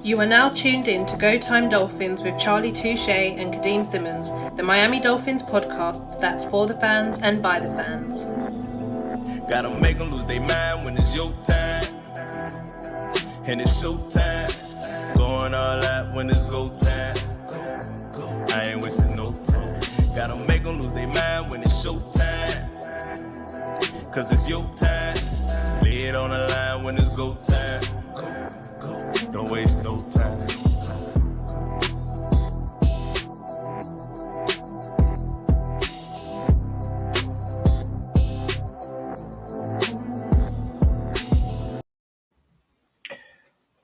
You are now tuned in to Go Time Dolphins with Charlie Touche and Kadeem Simmons, the Miami Dolphins podcast that's for the fans and by the fans. Gotta make them lose their mind when it's your time. And it's show time. Going all out when it's go time. Go. I ain't wasting no time. Gotta make them lose their mind when it's show time. Cause it's your time. Lay it on the line when it's go time. Go. Don't waste no time.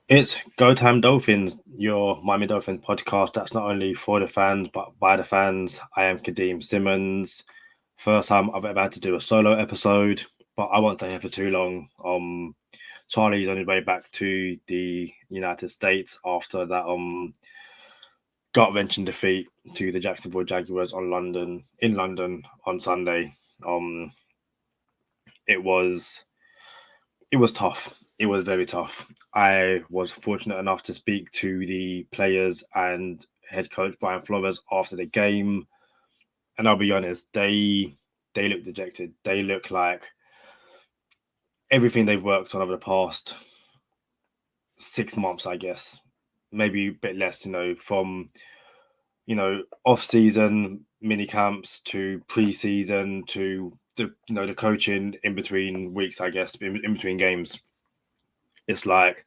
It's Go Time Dolphins, your Miami Dolphins podcast that's not only for the fans but by the fans. I am Kadeem Simmons. First time I've ever had to do a solo episode, but I won't stay here for too long. Charlie's on his way back to the United States after that gut-wrenching defeat to the Jacksonville Jaguars in London on Sunday. It was tough. It was very tough. I was fortunate enough to speak to the players and head coach Brian Flores after the game. And I'll be honest, they look dejected. They look like everything they've worked on over the past 6 months, I guess. Maybe a bit less, from, off-season mini camps to pre-season to the coaching in between weeks, I guess, in between games. It's like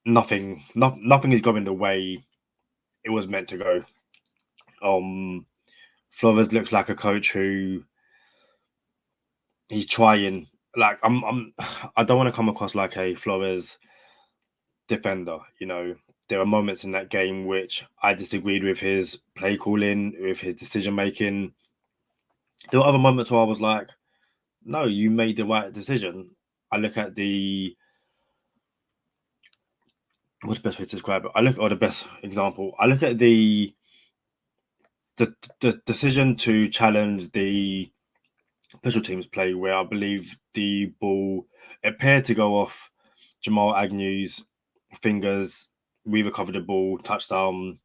nothing is going the way it was meant to go. Flores looks like a coach who he's trying. Like I don't want to come across like a Flores defender. There are moments in that game which I disagreed with his play calling, with his decision making. There were other moments where I was like, no, you made the right decision. I look at what's the best way to describe it? The best example. I look at the decision to challenge the special teams play, where I believe the ball appeared to go off Jamal Agnew's fingers. We recovered the ball, touchdown.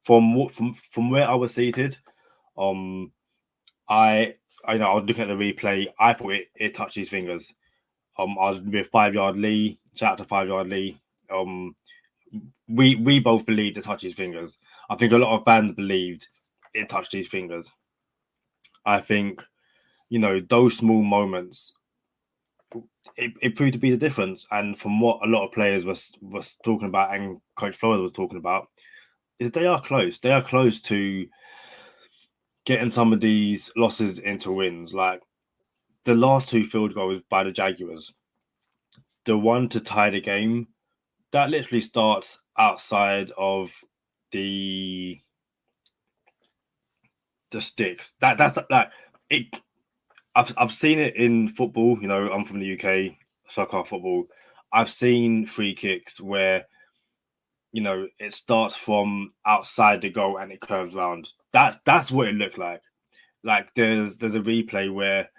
From where I was seated, I was looking at the replay. I thought it touched his fingers. I was with 5-yard Lee. Shout out to 5-yard Lee. We both believed it touched his fingers. I think a lot of fans believed it touched his fingers. I think, those small moments, it proved to be the difference. And from what a lot of players was talking about and Coach Flores was talking about, is they are close. They are close to getting some of these losses into wins. Like the last 2 field goals by the Jaguars, the one to tie the game, that literally starts outside of the sticks. That's like it. I've seen it in football. I'm from the UK, soccer football. I've seen free kicks where it starts from outside the goal and it curves round. That's what it looked like. Like there's a replay where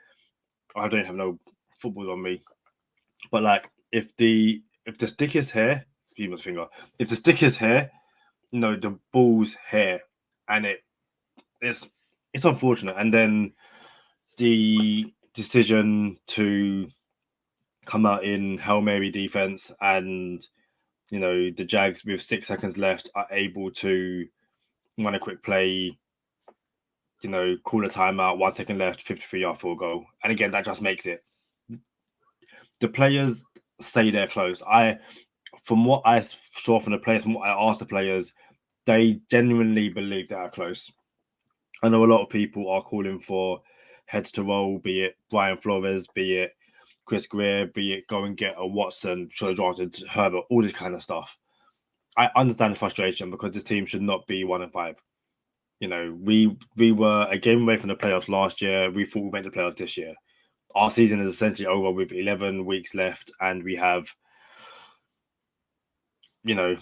I don't have no footballs on me, but like if the stick is here, if the stick is here, the ball's here, and it's unfortunate. And then the decision to come out in Hail Mary defense, and the Jags with 6 seconds left are able to run a quick play, call a timeout, 1 second left, 53-yard field goal. And again, that just makes it. The players say they're close. From what I saw from the players, from what I asked the players, they genuinely believe they are close. I know a lot of people are calling for heads to roll, be it Brian Flores, be it Chris Greer, be it go and get a Watson, should have drafted Herbert, all this kind of stuff. I understand the frustration because this team should not be 1-5. We were a game away from the playoffs last year. We thought we made the playoffs this year. Our season is essentially over with 11 weeks left, and we have, we don't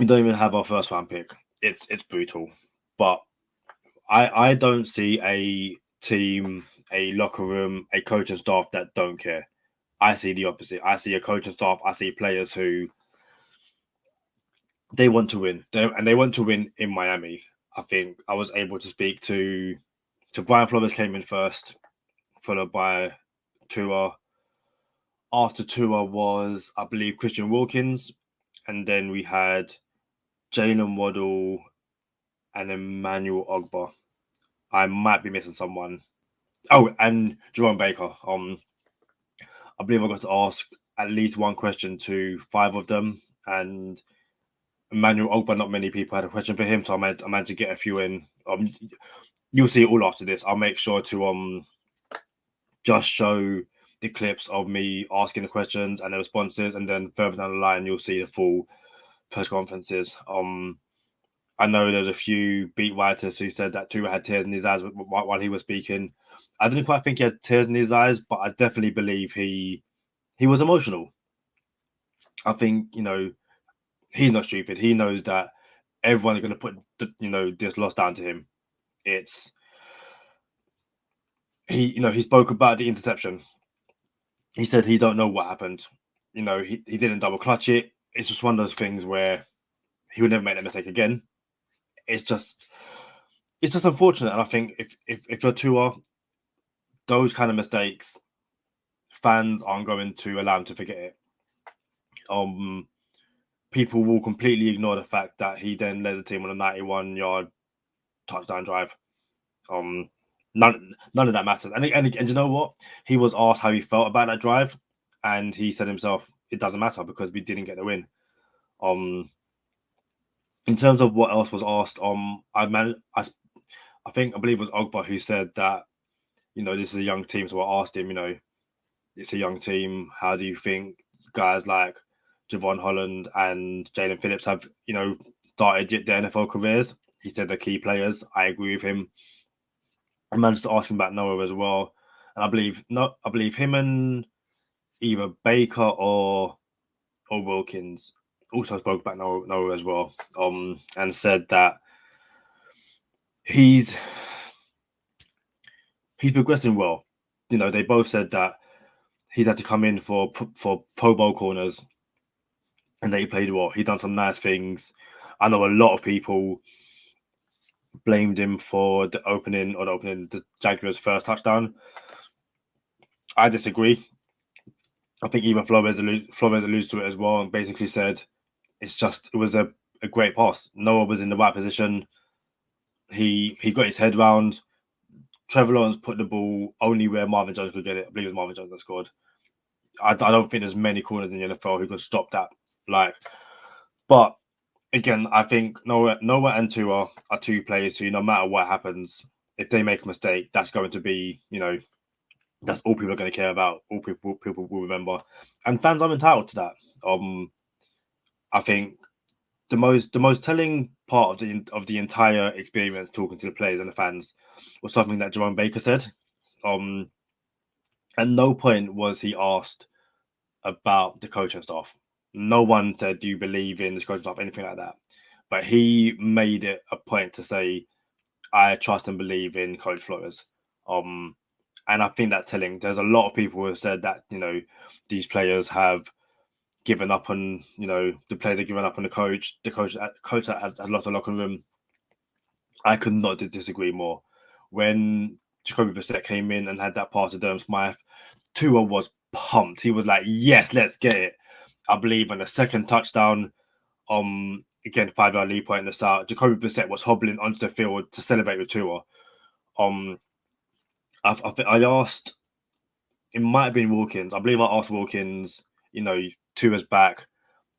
even have our first round pick. It's brutal. But I don't see a team, a locker room, a coaching staff that don't care. I see the opposite. I see a coaching staff, I see players who they want to win. They want to win in Miami. I think I was able to speak to Brian Flores came in first, followed by Tua. After Tua was, I believe, Christian Wilkins, and then we had Jalen Waddle and Emmanuel Ogbah. I might be missing someone. Oh, and Jerome Baker. I believe I got to ask at least one question to 5 of them, and Emmanuel Ogbah, not many people had a question for him, so I managed to get a few in. You'll see it all after this. I'll make sure to just show the clips of me asking the questions and the responses, and then further down the line you'll see the full press conferences. I know there's a few beat writers who said that Tua had tears in his eyes while he was speaking. I didn't quite think he had tears in his eyes, but I definitely believe he was emotional. I think, he's not stupid. He knows that everyone is going to put this loss down to him. He spoke about the interception. He said he don't know what happened. He didn't double clutch it. It's just one of those things where he would never make that mistake again. It's just unfortunate. And I think if you're Tua, those kind of mistakes, fans aren't going to allow him to forget it. People will completely ignore the fact that he then led the team on a 91-yard touchdown drive. None of that matters. And you know what? He was asked how he felt about that drive, and he said himself, it doesn't matter because we didn't get the win. In terms of what else was asked, I believe it was Ogbah who said that, this is a young team. So I asked him, it's a young team. How do you think guys like Javon Holland and Jalen Phillips have, started their NFL careers? He said they're key players. I agree with him. I managed to ask him about Noah as well, and I believe him and either Baker or Wilkins also spoke about Noah as well, and said that he's progressing well. They both said that he's had to come in for Pro Bowl corners, and that he played well. He done some nice things. I know a lot of people blamed him for the Jaguars' first touchdown. I disagree. I think even Flores alludes to it as well, and basically said it was a great pass. Noah was in the right position. He got his head round. Trevor Lawrence put the ball only where Marvin Jones could get it. I believe it was Marvin Jones that scored. I don't think there's many corners in the NFL who could stop that. But again, I think Noah and Tua are two players who, no matter what happens, if they make a mistake, that's going to be, that's all people are going to care about. All people will remember, and fans are entitled to that. I think the most telling part of the entire experience, talking to the players and the fans, was something that Jerome Baker said. At no point was he asked about the coaching staff. No one said, do you believe in this coaching staff, anything like that. But he made it a point to say, I trust and believe in Coach Flores. And I think that's telling. There's a lot of people who have said that, these players have given up on, the players have given up on the coach. The coach has lost the locker room. I could not disagree more. When Jacoby Brissett came in and had that pass to Durham Smythe, Tua was pumped. He was like, yes, let's get it. I believe on the second touchdown, again, 5-yard lead point in the south, Jacoby Brissett was hobbling onto the field to celebrate with Tua. I asked, it might have been Wilkins. I believe I asked Wilkins, Tua's back.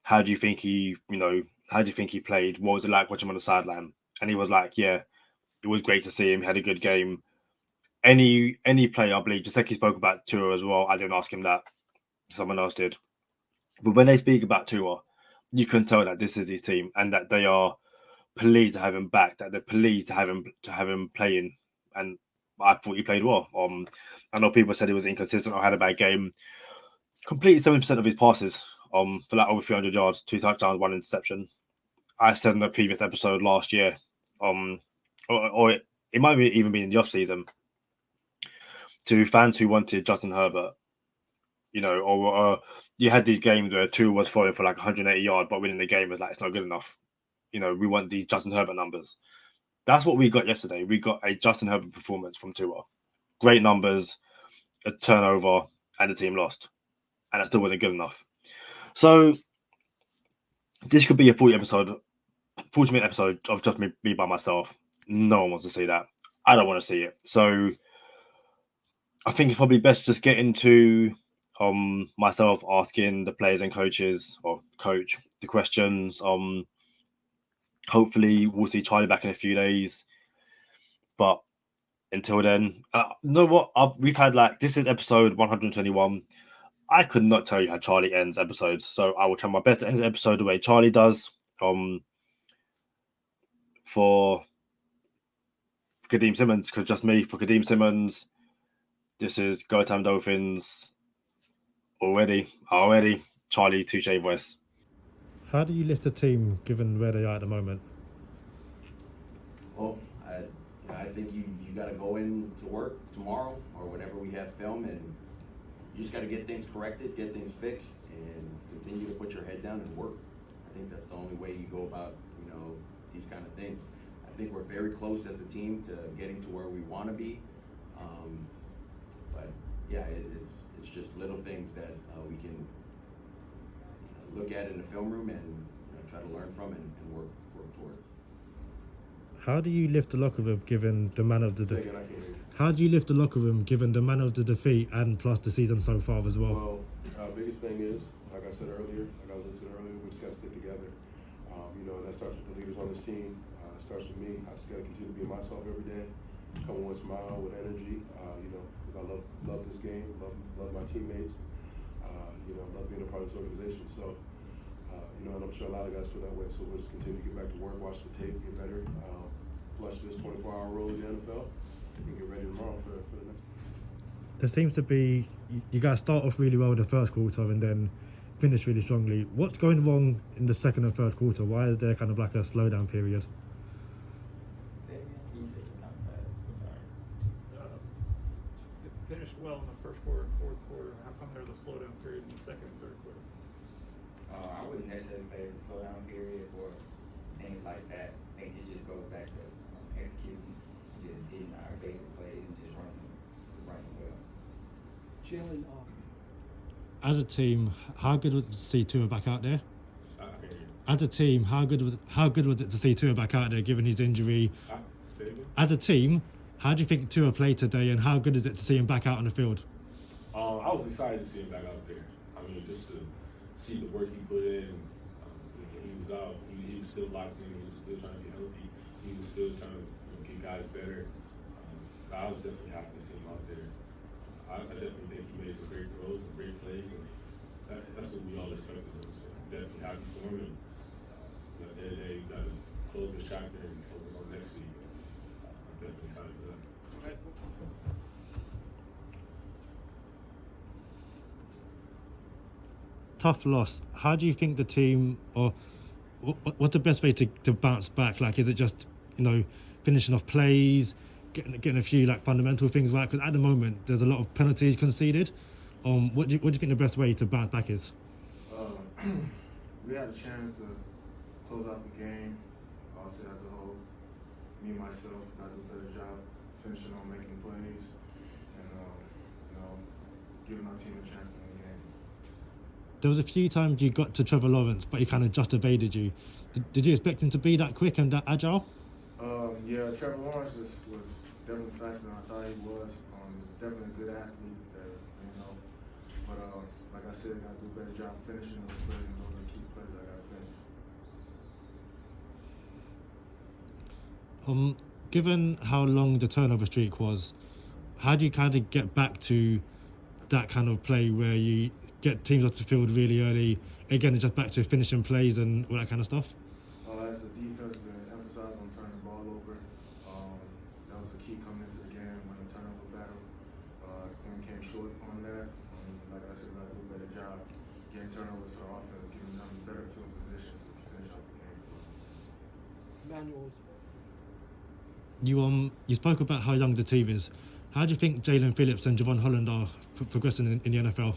How do you think he played? What was it like watching him on the sideline? And he was like, yeah, it was great to see him. He had a good game. Any player, I believe, Jaceki spoke about Tua as well. I didn't ask him that. Someone else did. But when they speak about Tua, you can tell that this is his team and that they are pleased to have him back, that they're pleased to have him playing. And I thought he played well. I know people said he was inconsistent or had a bad game. Completed 70% of his passes for like over 300 yards, 2 touchdowns, 1 interception. I said in the previous episode last year, or it might even be in the off-season, to fans who wanted Justin Herbert, or you had these games where Tua was throwing for like 180 yards, but winning the game was like, it's not good enough. we want these Justin Herbert numbers. That's what we got yesterday. We got a Justin Herbert performance from Tua. Great numbers, a turnover, and the team lost. And that still wasn't good enough. So this could be a 40-minute episode of just me by myself. No one wants to see that. I don't want to see it. So I think it's probably best just get into myself asking the players and coaches or coach the questions. Hopefully we'll see Charlie back in a few days. But until then, you know what? We've had this is episode 121. I could not tell you how Charlie ends episodes, so I will try my best to end the episode the way Charlie does. For Kadeem Simmons, because just me, for Kadeem Simmons, this is Go Time Dolphins. Already, Charlie Touche voice. How do you lift a team given where they are at the moment? Well, I think you got to go into work tomorrow or whenever we have film, and you just got to get things corrected, get things fixed, and continue to put your head down and work. I think that's the only way you go about, these kind of things. I think we're very close as a team to getting to where we want to be. But yeah, it's just little things that we can look at in the film room and try to learn from and work towards. How do you lift the locker room given the man of the How do you lift the locker room given the man of the defeat and plus the season so far as well? Well, our biggest thing is, like I said earlier, we just got to stick together. And that starts with the leaders on this team. It starts with me. I just got to continue to be myself every day. Come on with a smile, with energy. Because I love this game, love my teammates. Love being a part of this organization. So, and I'm sure a lot of guys feel that way. So we'll just continue to get back to work, watch the tape, get better, flush this 24-hour role in the NFL, and get ready tomorrow for the next one. There seems to be, you guys start off really well in the first quarter and then finish really strongly. What's going wrong in the second and third quarter? Why is there kind of like a slowdown period? Finished well in the first quarter and fourth quarter. How come there's a slowdown period in the second and third quarter? I wouldn't necessarily say it's a slowdown period or things like that. I think it just goes back to executing, just getting our basic plays and just running well. Jalen, as a team, how good was it to see Tua back out there? As a team, how good was it to see Tua back out there given his injury? As a team, how do you think Tua played today, and how good is it to see him back out on the field? I was excited to see him back out there. Just to see the work he put in. He was out. He was still locked in. He was still trying to be healthy. He was still trying to get guys better. I was definitely happy to see him out there. I definitely think he made some great throws and great plays, and that's what we all expected him. So definitely happy for him. And at the end of the day, you got to close this chapter and focus on next season. I'm definitely excited for that. Tough loss. How do you think the team, or what's the best way to bounce back? Is it just finishing off plays, getting a few fundamental things right? Because at the moment there's a lot of penalties conceded. What do you think the best way to bounce back is? We had a chance to close out the game. I'll say as a whole, me myself, got to do a better job finishing on making plays and giving our team a chance to win the game. There was a few times you got to Trevor Lawrence, but he kind of just evaded you. Did you expect him to be that quick and that agile? Yeah, Trevor Lawrence was definitely faster than I thought he was. Definitely a good athlete, but like I said, I got to do a better job finishing those plays, and those are the key plays I got to finish. Given how long the turnover streak was, how do you kind of get back to that kind of play where you get teams off the field really early? Again, it's just back to finishing plays and all that kind of stuff. As a defense, we emphasized on turning the ball over. That was the key coming into the game when the turnover battle. And we came short on that. Like I said, we got to do a better job getting turnovers for the offense, giving them better field positions to finish out the game. Manuals. You spoke about how young the team is. How do you think Jalen Phillips and Javon Holland are progressing in the NFL?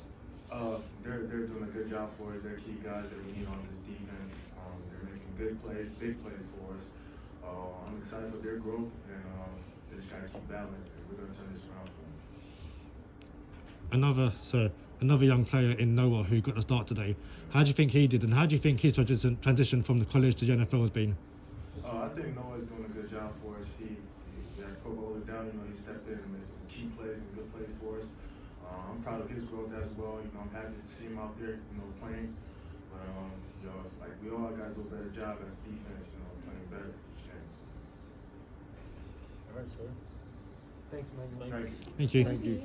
They're doing a good job for it. They're key guys that we need on this defense. They're making good plays, big plays for us. I'm excited for their growth, and they just gotta keep battling, and we're gonna turn this around for them. Another young player in Noah who got the start today. How do you think he did, and how do you think his transition from the college to the NFL has been? I think Noah's doing a good job for us. He got Ogbah down. He stepped in and made some key plays and good plays for us. I'm proud of his growth as well. I'm happy to see him out there, playing. But like we all got to do a better job as defense, playing better. All right, sir. Thanks, man. Thank you. Thank you. Thank you.